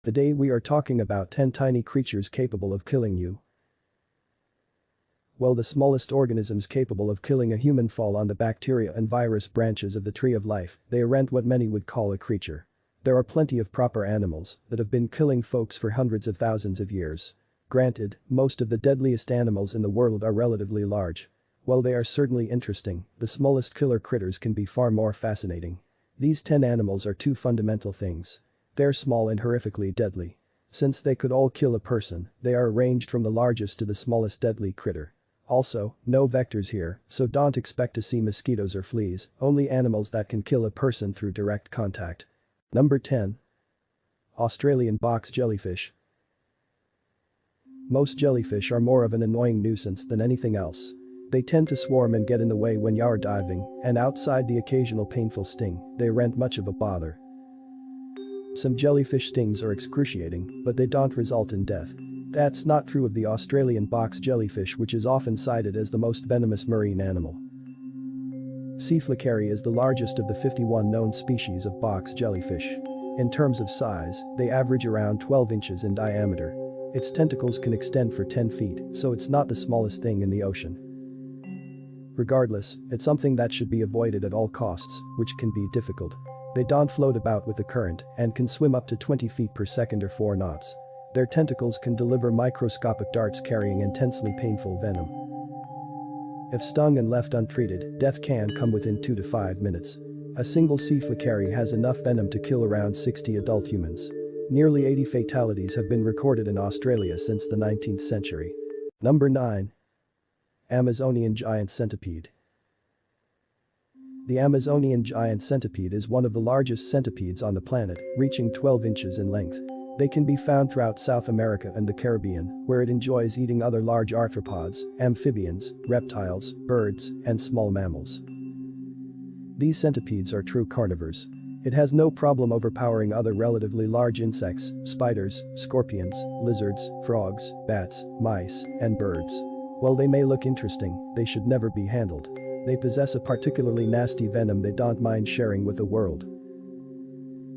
Today we are talking about 10 tiny creatures capable of killing you. Well, the smallest organisms capable of killing a human fall on the bacteria and virus branches of the tree of life. They aren't what many would call a creature. There are plenty of proper animals that have been killing folks for hundreds of thousands of years. Granted, most of the deadliest animals in the world are relatively large. While they are certainly interesting, the smallest killer critters can be far more fascinating. These 10 animals are two fundamental things. They're small and horrifically deadly. Since they could all kill a person, they are arranged from the largest to the smallest deadly critter. Also, no vectors here, so don't expect to see mosquitoes or fleas, only animals that can kill a person through direct contact. Number 10. Australian box jellyfish. Most jellyfish are more of an annoying nuisance than anything else. They tend to swarm and get in the way when you're diving, and outside the occasional painful sting, they aren't much of a bother. Some jellyfish stings are excruciating, but they don't result in death. That's not true of the Australian box jellyfish, which is often cited as the most venomous marine animal. Cephalocaria is the largest of the 51 known species of box jellyfish. In terms of size, they average around 12 inches in diameter. Its tentacles can extend for 10 feet, so it's not the smallest thing in the ocean. Regardless, it's something that should be avoided at all costs, which can be difficult. They don't float about with the current and can swim up to 20 feet per second or 4 knots. Their tentacles can deliver microscopic darts carrying intensely painful venom. If stung and left untreated, death can come within 2 to 5 minutes. A single cephalocaria has enough venom to kill around 60 adult humans. Nearly 80 fatalities have been recorded in Australia since the 19th century. Number 9. Amazonian giant centipede. The Amazonian giant centipede is one of the largest centipedes on the planet, reaching 12 inches in length. They can be found throughout South America and the Caribbean, where it enjoys eating other large arthropods, amphibians, reptiles, birds, and small mammals. These centipedes are true carnivores. It has no problem overpowering other relatively large insects, spiders, scorpions, lizards, frogs, bats, mice, and birds. While they may look interesting, they should never be handled. They possess a particularly nasty venom they don't mind sharing with the world.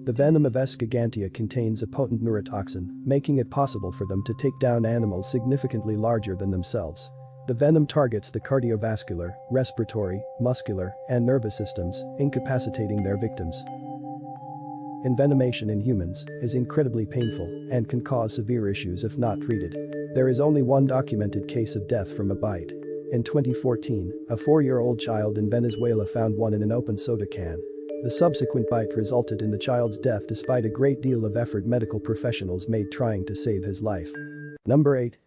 The venom of S. gigantea contains a potent neurotoxin, making it possible for them to take down animals significantly larger than themselves. The venom targets the cardiovascular, respiratory, muscular, and nervous systems, incapacitating their victims. Envenomation in humans is incredibly painful and can cause severe issues if not treated. There is only one documented case of death from a bite. In 2014, a 4-year-old child in Venezuela found one in an open soda can. The subsequent bite resulted in the child's death despite a great deal of effort medical professionals made trying to save his life. Number 8.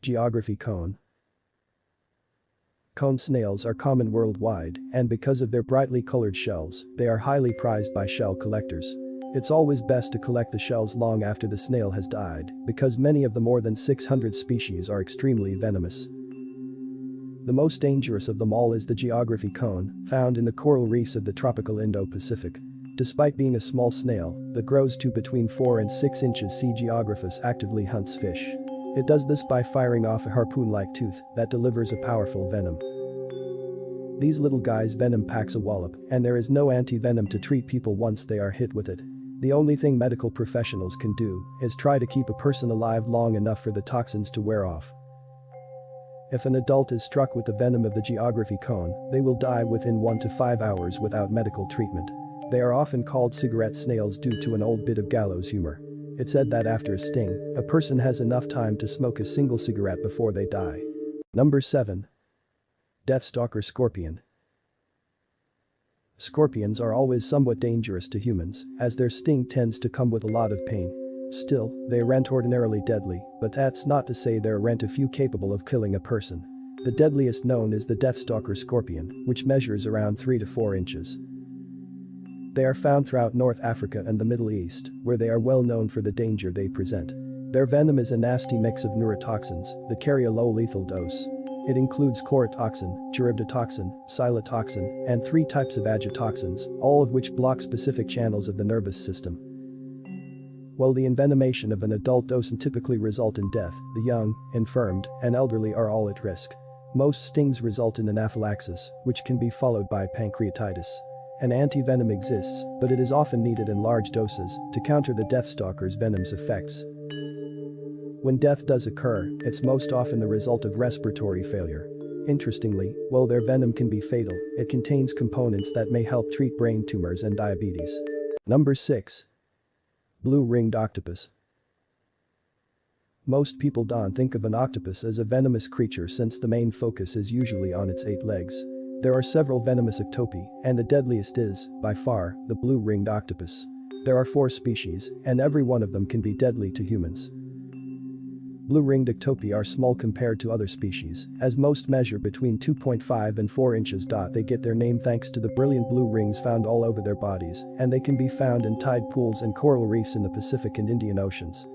Geography cone. Cone snails are common worldwide, and because of their brightly colored shells, they are highly prized by shell collectors. It's always best to collect the shells long after the snail has died, because many of the more than 600 species are extremely venomous. The most dangerous of them all is the geography cone, found in the coral reefs of the tropical Indo-Pacific. Despite being a small snail that grows to between 4 and 6 inches, C. geographus actively hunts fish. It does this by firing off a harpoon-like tooth that delivers a powerful venom. These little guys' venom packs a wallop, and there is no anti-venom to treat people once they are hit with it. The only thing medical professionals can do is try to keep a person alive long enough for the toxins to wear off. If an adult is struck with the venom of the geography cone, they will die within 1 to 5 hours without medical treatment. They are often called cigarette snails due to an old bit of gallows humor. It's said that after a sting, a person has enough time to smoke a single cigarette before they die. Number 7. Deathstalker scorpion. Scorpions are always somewhat dangerous to humans, as their sting tends to come with a lot of pain. Still, they aren't ordinarily deadly, but that's not to say there aren't a few capable of killing a person. The deadliest known is the deathstalker scorpion, which measures around 3 to 4 inches. They are found throughout North Africa and the Middle East, where they are well known for the danger they present. Their venom is a nasty mix of neurotoxins that carry a low lethal dose. It includes chlorotoxin, charybditoxin, xylotoxin, and 3 types of agitoxins, all of which block specific channels of the nervous system. While the envenomation of an adult doesn't typically result in death, the young, infirmed, and elderly are all at risk. Most stings result in anaphylaxis, which can be followed by pancreatitis. An anti-venom exists, but it is often needed in large doses to counter the Deathstalker's venom's effects. When death does occur, it's most often the result of respiratory failure. Interestingly, while their venom can be fatal, it contains components that may help treat brain tumors and diabetes. Number 6. Blue-ringed octopus. Most people don't think of an octopus as a venomous creature since the main focus is usually on its 8 legs. There are several venomous octopi, and the deadliest is, by far, the blue-ringed octopus. There are 4 species, and every one of them can be deadly to humans. Blue-ringed octopi are small compared to other species, as most measure between 2.5 and 4 inches. They get their name thanks to the brilliant blue rings found all over their bodies, and they can be found in tide pools and coral reefs in the Pacific and Indian Oceans.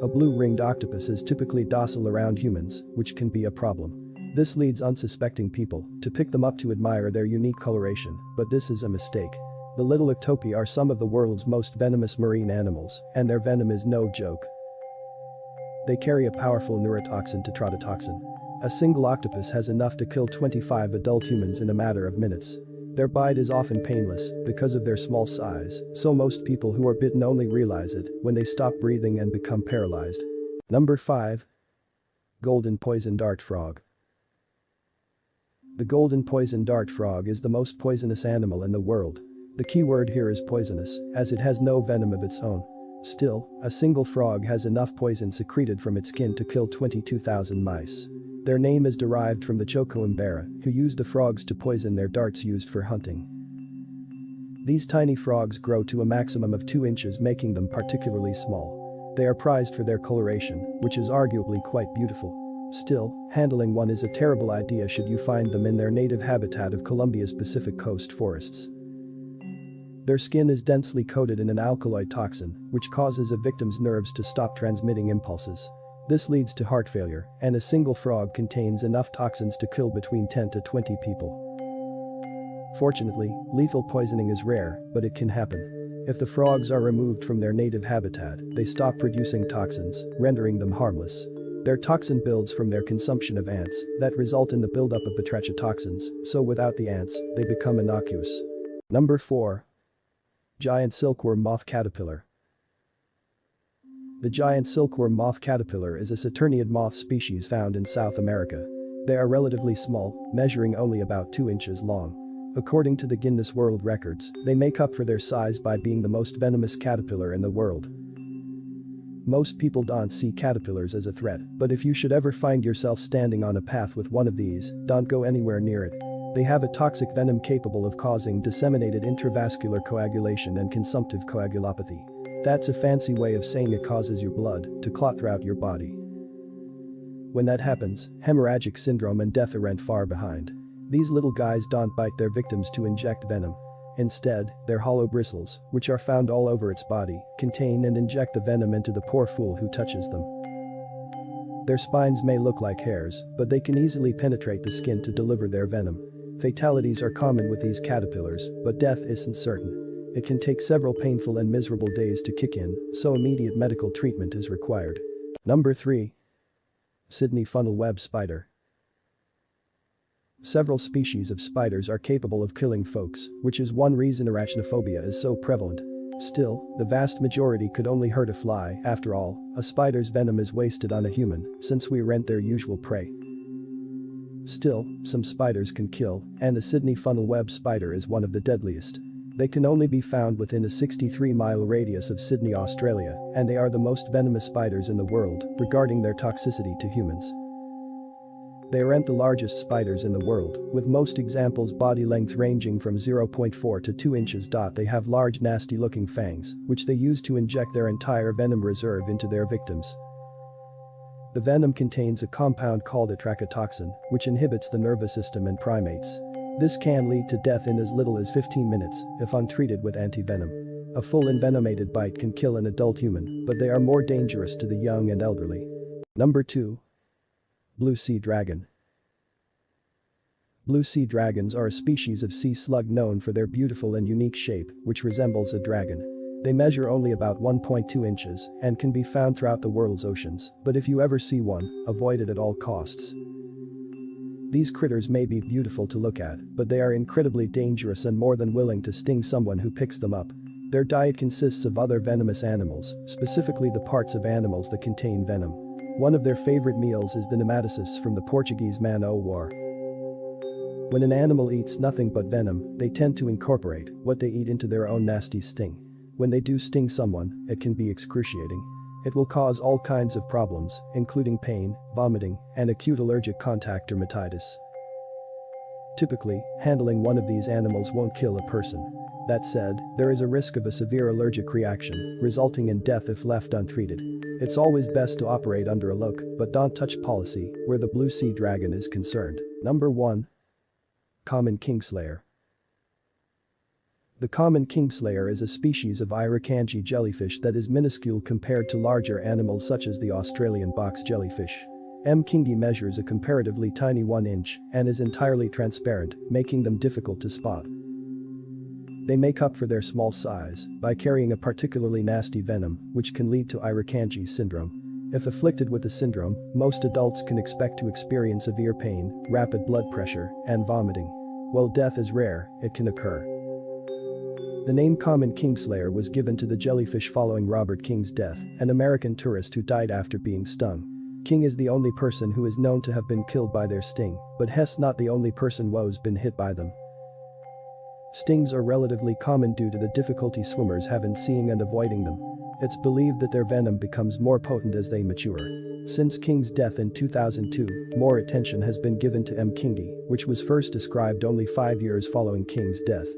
A blue-ringed octopus is typically docile around humans, which can be a problem. This leads unsuspecting people to pick them up to admire their unique coloration, but this is a mistake. The little octopi are some of the world's most venomous marine animals, and their venom is no joke. They carry a powerful neurotoxin, tetrodotoxin. A single octopus has enough to kill 25 adult humans in a matter of minutes. Their bite is often painless because of their small size, so most people who are bitten only realize it when they stop breathing and become paralyzed. Number 5. Golden poison dart frog. The golden poison dart frog is the most poisonous animal in the world. The key word here is poisonous, as it has no venom of its own. Still, a single frog has enough poison secreted from its skin to kill 22,000 mice. Their name is derived from the Chocoimbera, who used the frogs to poison their darts used for hunting. These tiny frogs grow to a maximum of 2 inches, making them particularly small. They are prized for their coloration, which is arguably quite beautiful. Still, handling one is a terrible idea should you find them in their native habitat of Colombia's Pacific coast forests. Their skin is densely coated in an alkaloid toxin, which causes a victim's nerves to stop transmitting impulses. This leads to heart failure, and a single frog contains enough toxins to kill between 10 to 20 people. Fortunately, lethal poisoning is rare, but it can happen. If the frogs are removed from their native habitat, they stop producing toxins, rendering them harmless. Their toxin builds from their consumption of ants that result in the buildup of batrachotoxins, so without the ants, they become innocuous. Number 4. Giant silkworm moth caterpillar. The giant silkworm moth caterpillar is a saturniid moth species found in South America. They are relatively small, measuring only about 2 inches long. According to the Guinness World Records, they make up for their size by being the most venomous caterpillar in the world. Most people don't see caterpillars as a threat, but if you should ever find yourself standing on a path with one of these, don't go anywhere near it. They have a toxic venom capable of causing disseminated intravascular coagulation and consumptive coagulopathy. That's a fancy way of saying it causes your blood to clot throughout your body. When that happens, hemorrhagic syndrome and death aren't far behind. These little guys don't bite their victims to inject venom. Instead, their hollow bristles, which are found all over its body, contain and inject the venom into the poor fool who touches them. Their spines may look like hairs, but they can easily penetrate the skin to deliver their venom. Fatalities are common with these caterpillars, but death isn't certain. It can take several painful and miserable days to kick in, so immediate medical treatment is required. Number 3. Sydney funnel web spider. Several species of spiders are capable of killing folks, which is one reason arachnophobia is so prevalent. Still, the vast majority could only hurt a fly. After all, a spider's venom is wasted on a human, since we aren't their usual prey. Still, some spiders can kill, and the Sydney funnel web spider is one of the deadliest. They can only be found within a 63-mile radius of Sydney, Australia, and they are the most venomous spiders in the world regarding their toxicity to humans. They aren't the largest spiders in the world, with most examples body length ranging from 0.4 to 2 inches. They have large nasty-looking fangs, which they use to inject their entire venom reserve into their victims. The venom contains a compound called atrachotoxin, which inhibits the nervous system in primates. This can lead to death in as little as 15 minutes if untreated with antivenom. A full envenomated bite can kill an adult human, but they are more dangerous to the young and elderly. Number 2. Blue sea dragon. Blue sea dragons are a species of sea slug known for their beautiful and unique shape, which resembles a dragon. They measure only about 1.2 inches and can be found throughout the world's oceans, but if you ever see one, avoid it at all costs. These critters may be beautiful to look at, but they are incredibly dangerous and more than willing to sting someone who picks them up. Their diet consists of other venomous animals, specifically the parts of animals that contain venom. One of their favorite meals is the nematocysts from the Portuguese man-o'-war. When an animal eats nothing but venom, they tend to incorporate what they eat into their own nasty sting. When they do sting someone, it can be excruciating. It will cause all kinds of problems, including pain, vomiting, and acute allergic contact dermatitis. Typically, handling one of these animals won't kill a person. That said, there is a risk of a severe allergic reaction, resulting in death if left untreated. It's always best to operate under a look but don't touch policy where the blue sea dragon is concerned. Number 1. Common kingslayer. The common kingslayer is a species of irukandji jellyfish that is minuscule compared to larger animals such as the Australian box jellyfish. M. kingi measures a comparatively tiny 1 inch and is entirely transparent, making them difficult to spot. They make up for their small size by carrying a particularly nasty venom, which can lead to irukandji syndrome. If afflicted with the syndrome, most adults can expect to experience severe pain, rapid blood pressure, and vomiting. While death is rare, it can occur. The name common kingslayer was given to the jellyfish following Robert King's death, an American tourist who died after being stung. King is the only person who is known to have been killed by their sting, but Hess not the only person who's been hit by them. Stings are relatively common due to the difficulty swimmers have in seeing and avoiding them. It's believed that their venom becomes more potent as they mature. Since King's death in 2002, more attention has been given to M. kingi, which was first described only 5 years following King's death.